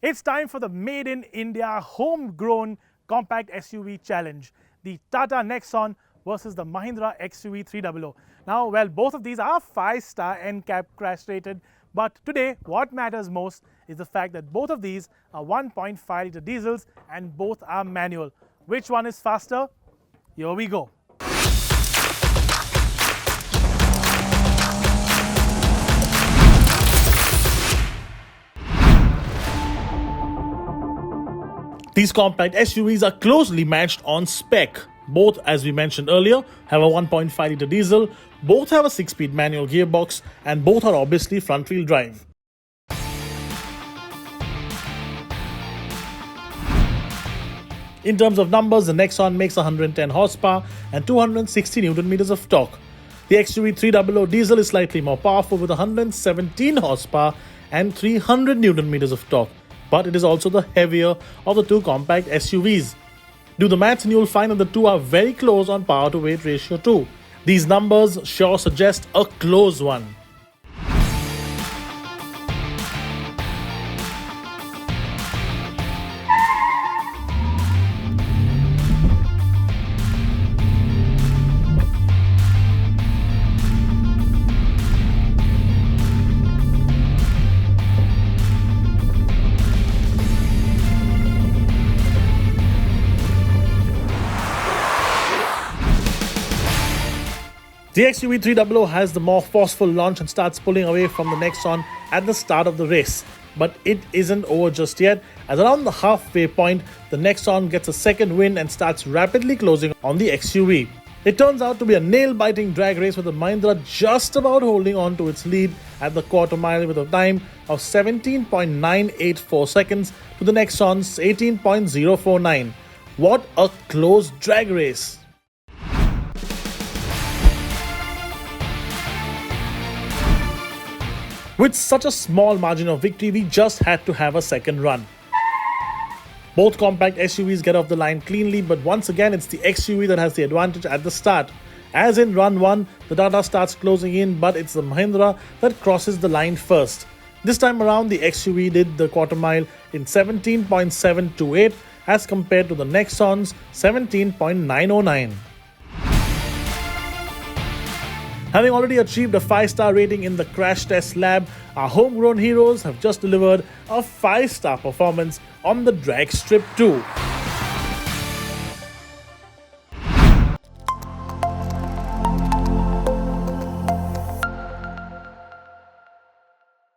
It's time for the Made in India homegrown compact SUV challenge, the Tata Nexon versus the Mahindra XUV300. Now, well, both of these are 5-star NCAP crash rated, but today what matters most is the fact that both of these are 1.5 litre diesels and both are manual. Which one is faster? Here we go. These compact SUVs are closely matched on spec. Both, as we mentioned earlier, have a 1.5 litre diesel, both have a 6-speed manual gearbox, and both are obviously front-wheel drive. In terms of numbers, the Nexon makes 110 horsepower and 260 Newton meters of torque. The XUV300 diesel is slightly more powerful with 117 horsepower and 300 Newton meters of torque, but it is also the heavier of the two compact SUVs. Do the maths and you'll find that the two are very close on power to weight ratio too. These numbers sure suggest a close one. The XUV300 has the more forceful launch and starts pulling away from the Nexon at the start of the race. But it isn't over just yet, as around the halfway point, the Nexon gets a second wind and starts rapidly closing on the XUV. It turns out to be a nail-biting drag race with the Mahindra just about holding on to its lead at the quarter mile with a time of 17.984 seconds to the Nexon's 18.049. What a close drag race! With such a small margin of victory, we just had to have a second run. Both compact SUVs get off the line cleanly, but once again it's the XUV that has the advantage at the start. As in run 1, the Tata starts closing in, but it's the Mahindra that crosses the line first. This time around, the XUV did the quarter mile in 17.728 as compared to the Nexon's 17.909. Having already achieved a 5-star rating in the crash test lab, our homegrown heroes have just delivered a 5-star performance on the drag strip too.